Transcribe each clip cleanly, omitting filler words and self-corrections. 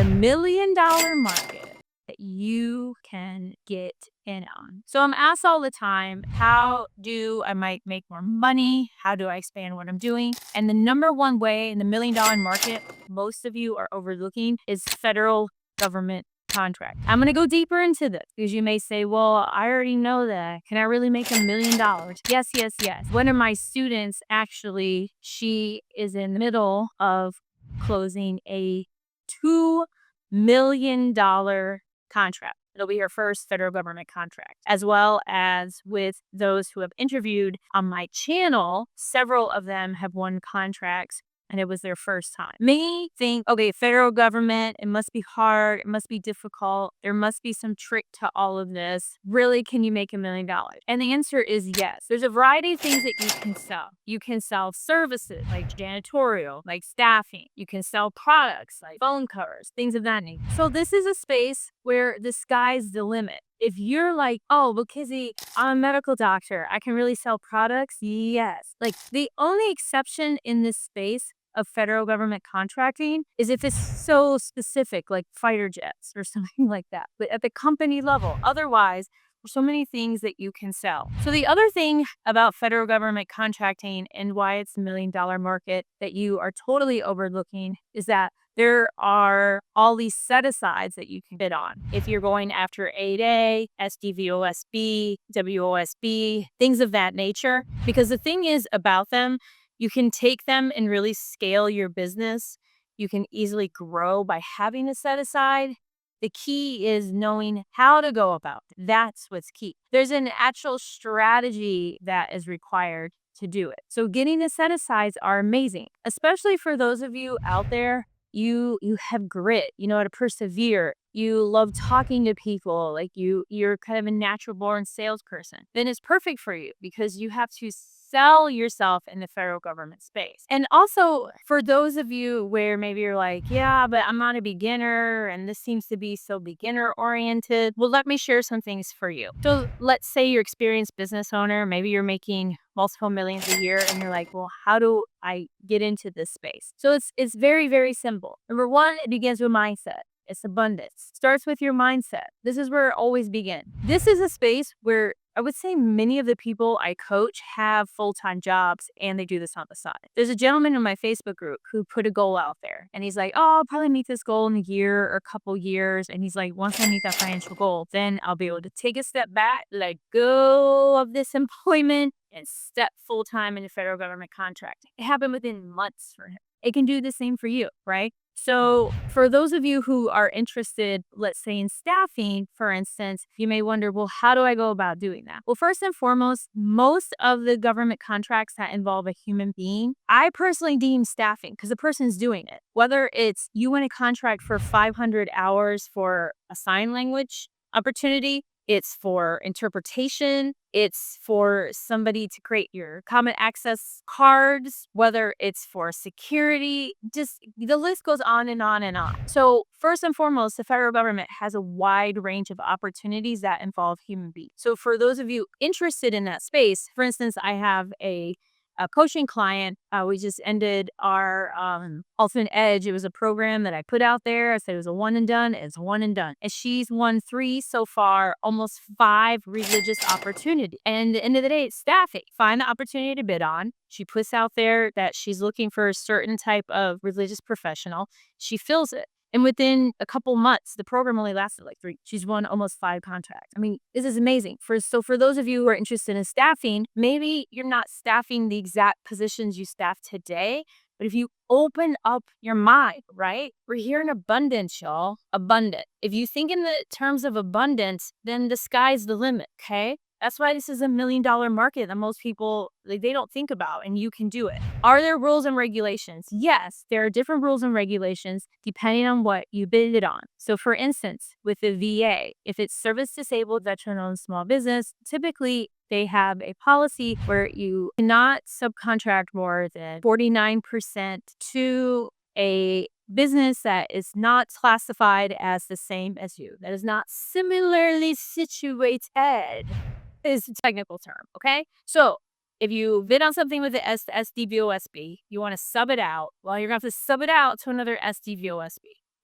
$1 million market that you can get in on. So I'm asked all the time, how do I might make more money? How do I expand what I'm doing? And the number one way in the $1 million market most of you are overlooking is federal government contract. I'm going to go deeper into this because you may say, well, I already know that. Can I really make $1 million? Yes, yes, yes. One of my students, actually, she is in the middle of closing a $2 million contract. It'll be her first federal government contract, as well as with those who have interviewed on my channel. Several of them have won contracts and it was their first time. May think, okay, federal government, it must be hard, it must be difficult, there must be some trick to all of this. Really, can you make $1 million? And the answer is yes. There's a variety of things that you can sell. You can sell services like janitorial, like staffing. You can sell products like phone covers, things of that nature. So this is a space where the sky's the limit. If you're like, oh, well, Kizzy, I'm a medical doctor, I can really sell products. Yes. Like the only exception in this space of federal government contracting is if it's so specific, like fighter jets or something like that. But at the company level, otherwise, there's so many things that you can sell. So the other thing about federal government contracting and why it's $1 million market that you are totally overlooking is that there are all these set-asides that you can bid on. If you're going after 8A, SDVOSB, WOSB, things of that nature. Because the thing is about them, you can take them and really scale your business. You can easily grow by having a set-aside. The key is knowing how to go about it. That's what's key. There's an actual strategy that is required to do it. So getting the set-asides are amazing, especially for those of you out there. You have grit, you know how to persevere, you love talking to people, like you're kind of a natural born salesperson, then it's perfect for you because you have to sell yourself in the federal government space. And also for those of you where maybe you're like, yeah, but I'm not a beginner and this seems to be so beginner oriented. Well, let me share some things for you. So let's say you're an experienced business owner, maybe you're making multiple millions a year and you're like, well, how do I get into this space? So it's very, very simple. Number one, it begins with mindset. It's abundance. Starts with your mindset. This is where it always begins. This is a space where I would say many of the people I coach have full-time jobs and they do this on the side. There's a gentleman in my Facebook group who put a goal out there and he's like, oh, I'll probably meet this goal in a year or a couple years. And he's like, once I meet that financial goal, then I'll be able to take a step back, let go of this employment and step full-time into federal government contracting. It happened within months for him. It can do the same for you, right? So for those of you who are interested, let's say in staffing, for instance, you may wonder, well, how do I go about doing that? Well, first and foremost, most of the government contracts that involve a human being, I personally deem staffing because the person's doing it. Whether it's you win a contract for 500 hours for a sign language opportunity, it's for interpretation, it's for somebody to create your common access cards, whether it's for security, just the list goes on and on and on. So first and foremost, the federal government has a wide range of opportunities that involve human beings. So for those of you interested in that space, for instance, I have a coaching client. We just ended our Ultimate Edge. It was a program that I put out there. I said it was a one and done. It's one and done. And she's won 3 so far, almost 5 religious opportunities. And at the end of the day, it's staffing. Find the opportunity to bid on. She puts out there that she's looking for a certain type of religious professional. She fills it. And within a couple months, the program only lasted like 3. She's won almost 5 contracts. I mean, this is amazing. So for those of you who are interested in staffing, maybe you're not staffing the exact positions you staff today, but if you open up your mind, right? We're here in abundance, y'all. Abundant. If you think in the terms of abundance, then the sky's the limit, okay? That's why this is $1 million market that most people, they don't think about, and you can do it. Are there rules and regulations? Yes, there are different rules and regulations depending on what you bid it on. So for instance, with the VA, if it's service disabled, veteran-owned small business, typically they have a policy where you cannot subcontract more than 49% to a business that is not classified as the same as you, that is not similarly situated, is a technical term, okay? So if you bid on something with the SDVOSB, you want to sub it out, well, you're going to have to sub it out to another SDVOSB.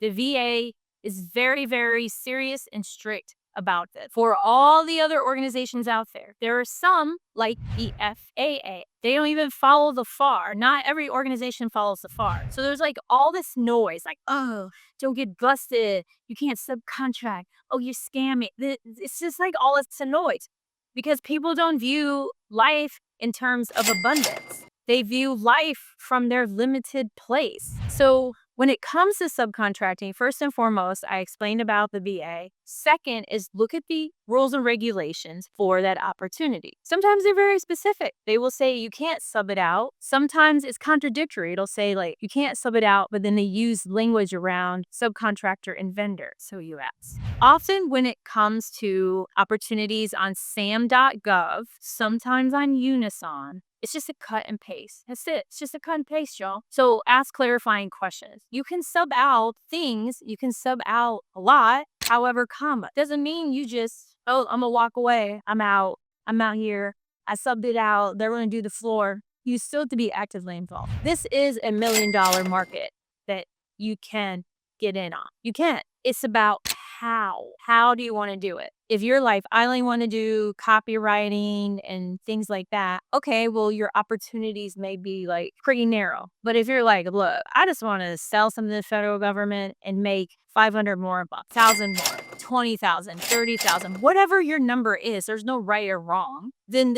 The VA is very, very serious and strict about this. For all the other organizations out there, there are some like the FAA. They don't even follow the FAR. Not every organization follows the FAR. So there's like all this noise, like, oh, don't get busted. You can't subcontract. Oh, you're scamming. It's just like all this noise because people don't view life in terms of abundance. They view life from their limited place. So when it comes to subcontracting, first and foremost, I explained about the VA. Second is look at the rules and regulations for that opportunity. Sometimes they're very specific. They will say you can't sub it out. Sometimes it's contradictory. It'll say like you can't sub it out, but then they use language around subcontractor and vendor. So you ask. Often when it comes to opportunities on Sam.Gov, sometimes on Unison, it's just a cut and paste. That's it. It's just a cut and paste, y'all. So ask clarifying questions. You can sub out things. You can sub out a lot. However, comma doesn't mean you just, oh, I'm going to walk away. I'm out. I'm out here. I subbed it out. They're going to do the floor. You still have to be actively involved. This is $1 million market that you can get in on. You can. It's about how. How do you want to do it? If you're like, I only want to do copywriting and things like that, okay, well, your opportunities may be like pretty narrow. But if you're like, look, I just want to sell something to the federal government and make 500 more, 1,000 more, 20,000, 30,000, whatever your number is, there's no right or wrong. Then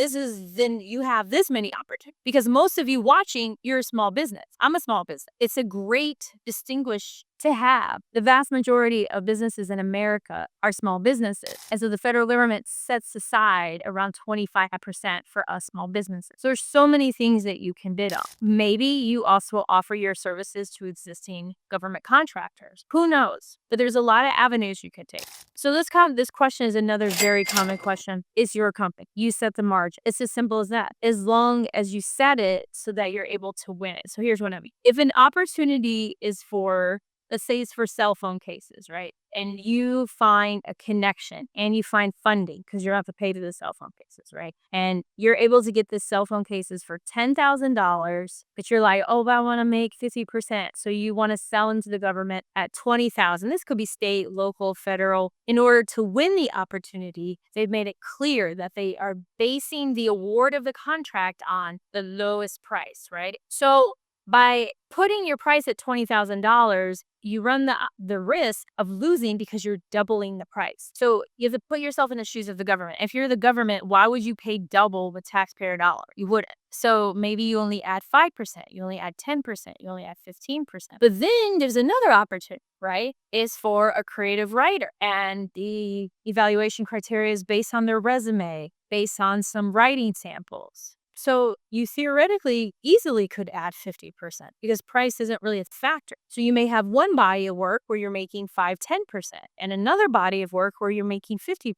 you have this many opportunities because most of you watching, you're a small business. I'm a small business. It's a great distinguish to have. The vast majority of businesses in America are small businesses. And so the federal government sets aside around 25% for us small businesses. So there's so many things that you can bid on. Maybe you also offer your services to existing government contractors. Who knows? But there's a lot of avenues you could take. So this question is another very common question. Is your company? You set the margin. It's as simple as that. As long as you set it so that you're able to win it. So here's what I mean. If an opportunity is for, let's say it's for cell phone cases, right? And you find a connection and you find funding because you don't have to pay to the cell phone cases, right? And you're able to get the cell phone cases for $10,000, but you're like, oh, but I want to make 50%. So you want to sell them to the government at $20,000. This could be state, local, federal. In order to win the opportunity, they've made it clear that they are basing the award of the contract on the lowest price, right? So by putting your price at $20,000, you run the risk of losing because you're doubling the price. So you have to put yourself in the shoes of the government. If you're the government, why would you pay double the taxpayer dollar? You wouldn't. So maybe you only add 5%, you only add 10%, you only add 15%. But then there's another opportunity, right? Is for a creative writer. And the evaluation criteria is based on their resume, based on some writing samples. So you theoretically easily could add 50% because price isn't really a factor. So you may have one body of work where you're making 5-10% and another body of work where you're making 50%.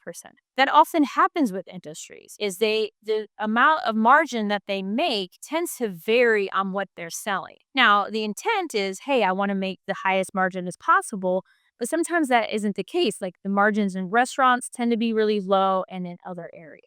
That often happens with industries is the amount of margin that they make tends to vary on what they're selling. Now, the intent is, hey, I want to make the highest margin as possible. But sometimes that isn't the case. Like the margins in restaurants tend to be really low and in other areas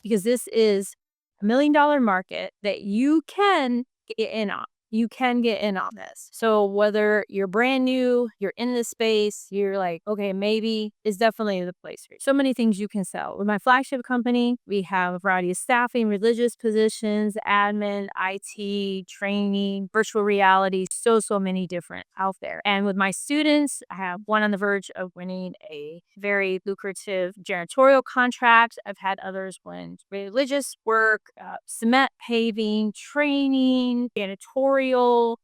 because this is $1 million market that you can get in on. You can get in on this. So whether you're brand new, you're in this space, you're like, okay, maybe it's definitely the place for you. So many things you can sell. With my flagship company, we have a variety of staffing, religious positions, admin, IT, training, virtual reality, so many different out there. And with my students, I have one on the verge of winning a very lucrative janitorial contract. I've had others win religious work, cement paving, training, janitorial,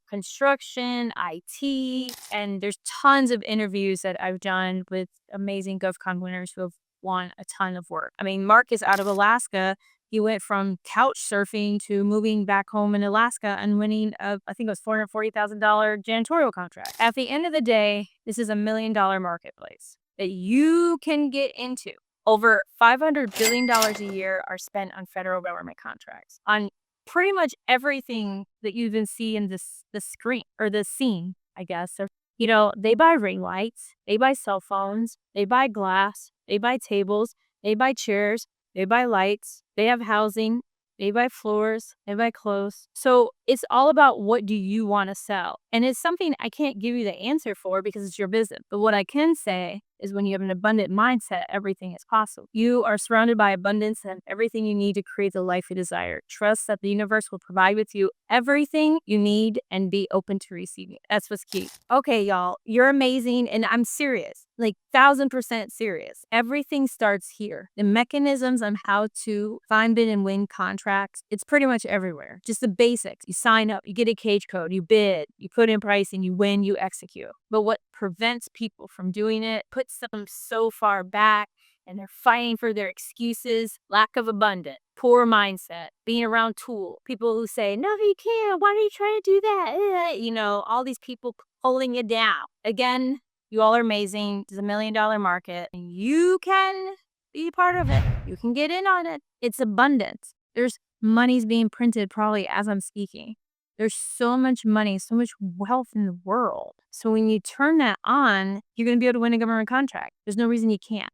construction, IT, and there's tons of interviews that I've done with amazing GovCon winners who have won a ton of work. I mean, Mark is out of Alaska. He went from couch surfing to moving back home in Alaska and winning I think it was $440,000 janitorial contract. At the end of the day, this is $1 million marketplace that you can get into. Over $500 billion a year are spent on federal government contracts on pretty much everything that you even see in the screen or the scene, I guess. So, they buy ring lights, they buy cell phones, they buy glass, they buy tables, they buy chairs, they buy lights, they have housing. They buy floors, they buy clothes. So it's all about what do you want to sell? And it's something I can't give you the answer for because it's your business. But what I can say is when you have an abundant mindset, everything is possible. You are surrounded by abundance and everything you need to create the life you desire. Trust that the universe will provide with you everything you need and be open to receiving it. That's what's key. Okay, y'all, you're amazing. And I'm serious, like 1000% serious. Everything starts here. The mechanisms on how to find, bid, and win contracts, it's pretty much everywhere. Just the basics. You sign up, you get a cage code, you bid, you put in pricing, you win, you execute. But what prevents people from doing it, puts them so far back, and they're fighting for their excuses, lack of abundance, poor mindset, being around tool, people who say, no, you can't, why are you trying to do that? All these people pulling you down. Again, you all are amazing. It's $1 million market. And you can be part of it. You can get in on it. It's abundance. There's money's being printed probably as I'm speaking. There's so much money, so much wealth in the world. So when you turn that on, you're going to be able to win a government contract. There's no reason you can't.